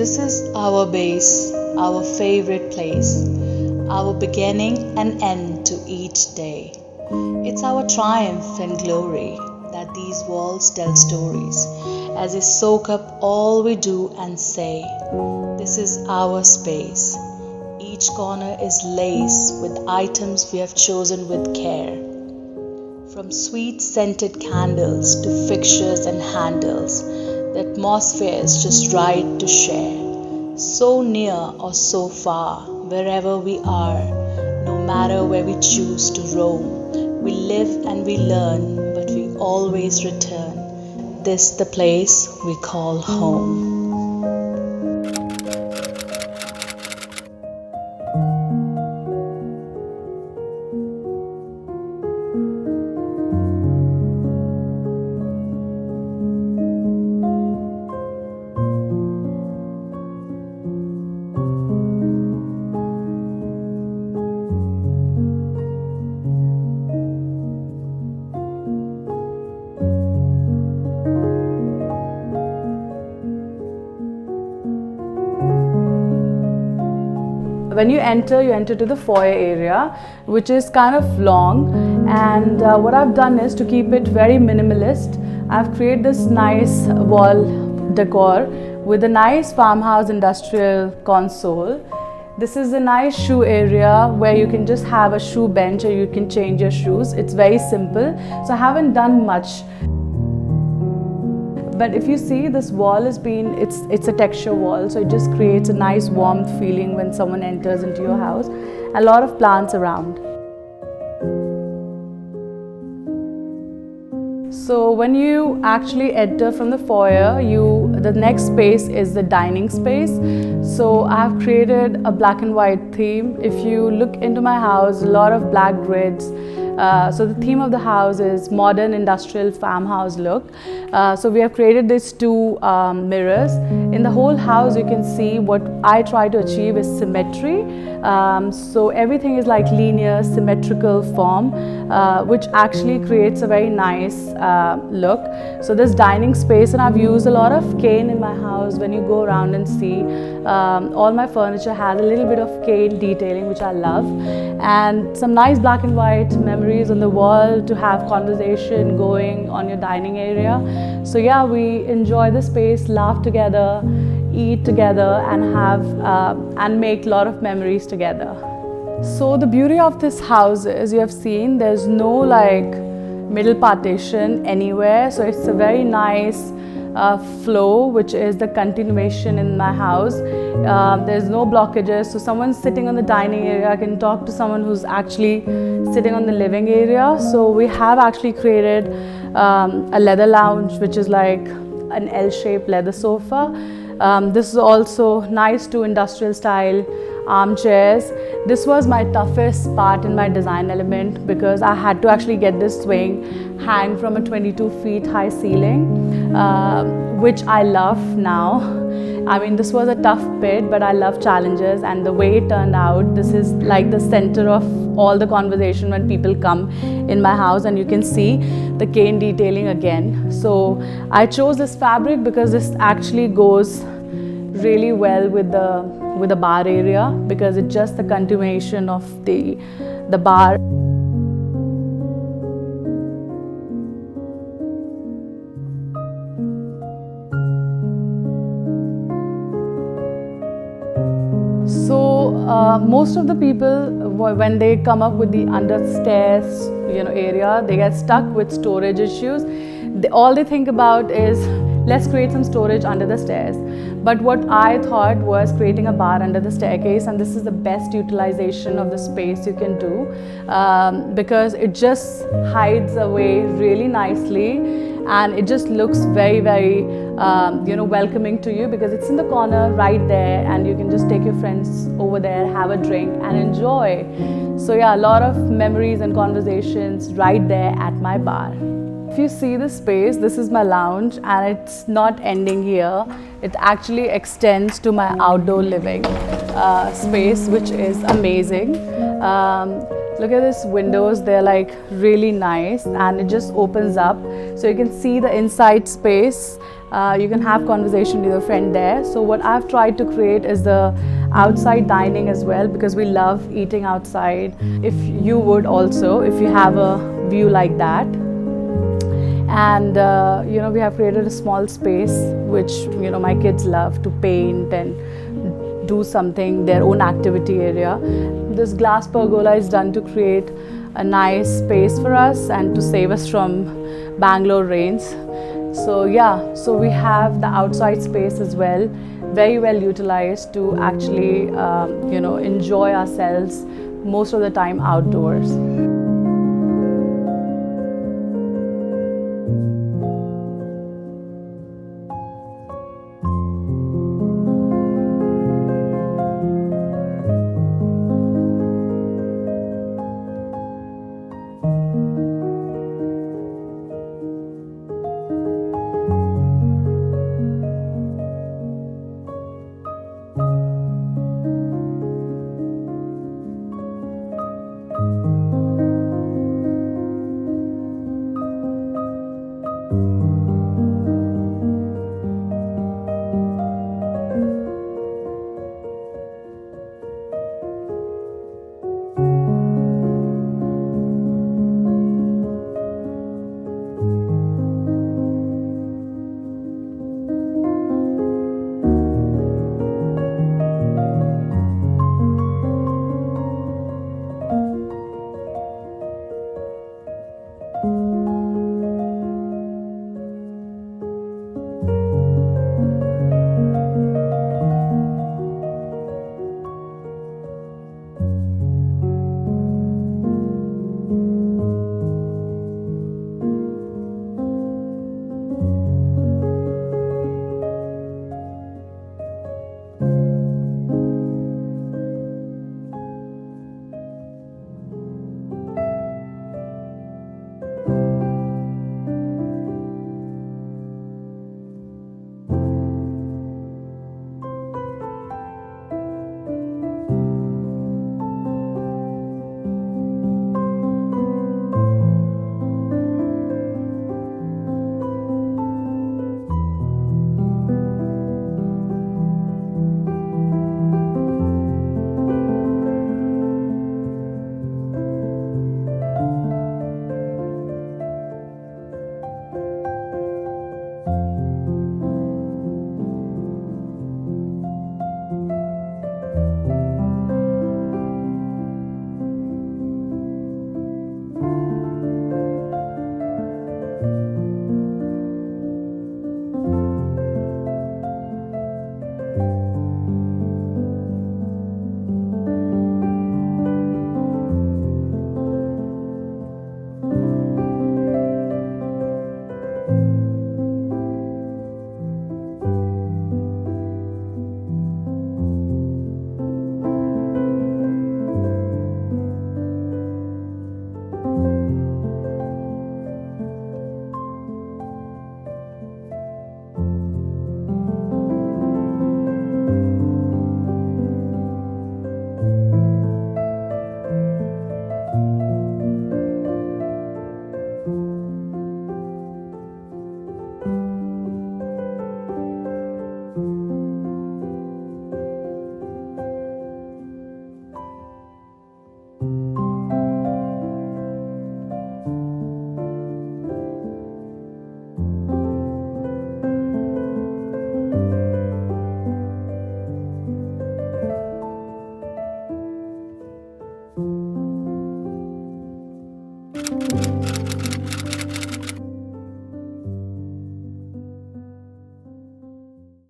This is our base, our favorite place, our beginning and end to each day. It's our triumph and glory that these walls tell stories as they soak up all we do and say. This is our space. Each corner is laced with items we have chosen with care. From sweet scented candles to fixtures and handles, the atmosphere is just right to share. So near or so far, wherever we are, no matter where we choose to roam, we live and we learn, but we always return. This the place we call home. When you enter to the foyer area, which is kind of long, and what I've done is to keep it very minimalist. I've created this nice wall decor with a nice farmhouse industrial console. This is a nice shoe area where you can just have a shoe bench or you can change your shoes. It's very simple, so I haven't done much. But if you see, this wall has been, it's a texture wall, so it just creates a nice warm feeling when someone enters into your house. A lot of plants around. So when you actually enter from the foyer, the next space is the dining space. So I have created a black and white theme. If you look into my house, a lot of black grids. So the theme of the house is modern industrial farmhouse look. So we have created these two mirrors. In the whole house you can see what I try to achieve is symmetry. So everything is like linear, symmetrical form, which actually creates a very nice look. So this dining space, and I've used a lot of cane in my house. When you go around and see, all my furniture has a little bit of cane detailing, which I love, and some nice black and white memories on the wall to have conversation going on your dining area. So yeah, we enjoy the space, laugh together, eat together, and have and make a lot of memories together. So the beauty of this house is, you have seen, there's no like middle partition anywhere, so it's a very nice flow, which is the continuation in my house. There's no blockages, so someone sitting on the dining area can talk to someone who's actually sitting on the living area. So we have actually created a leather lounge, which is like an L-shaped leather sofa. This is also nice to industrial style armchairs. This was my toughest part in my design element, because I had to actually get this swing hang from a 22 feet high ceiling, which I love now. I mean, this was a tough bit, but I love challenges, and the way it turned out, this is like the center of all the conversation when people come in my house, and you can see the cane detailing again. So I chose this fabric because this actually goes really well with the bar area, because it's just the continuation of the bar. So most of the people, when they come up with the understairs area, they get stuck with storage issues. All they think about is, let's create some storage under the stairs. But what I thought was creating a bar under the staircase, and this is the best utilization of the space you can do, because it just hides away really nicely, and it just looks very, very welcoming to you, because it's in the corner right there, and you can just take your friends over there, have a drink and enjoy. So yeah, a lot of memories and conversations right there at my bar. If you see the space, this is my lounge, and it's not ending here. It actually extends to my outdoor living space, which is amazing. Look at these windows, they're like really nice, and it just opens up so you can see the inside space. You can have conversation with your friend there. So what I've tried to create is the outside dining as well, because we love eating outside. If you would also, if you have a view like that. And we have created a small space which my kids love to paint and do something, their own activity area. This glass pergola is done to create a nice space for us and to save us from Bangalore rains. So yeah, so we have the outside space as well, very well utilized to actually enjoy ourselves most of the time outdoors.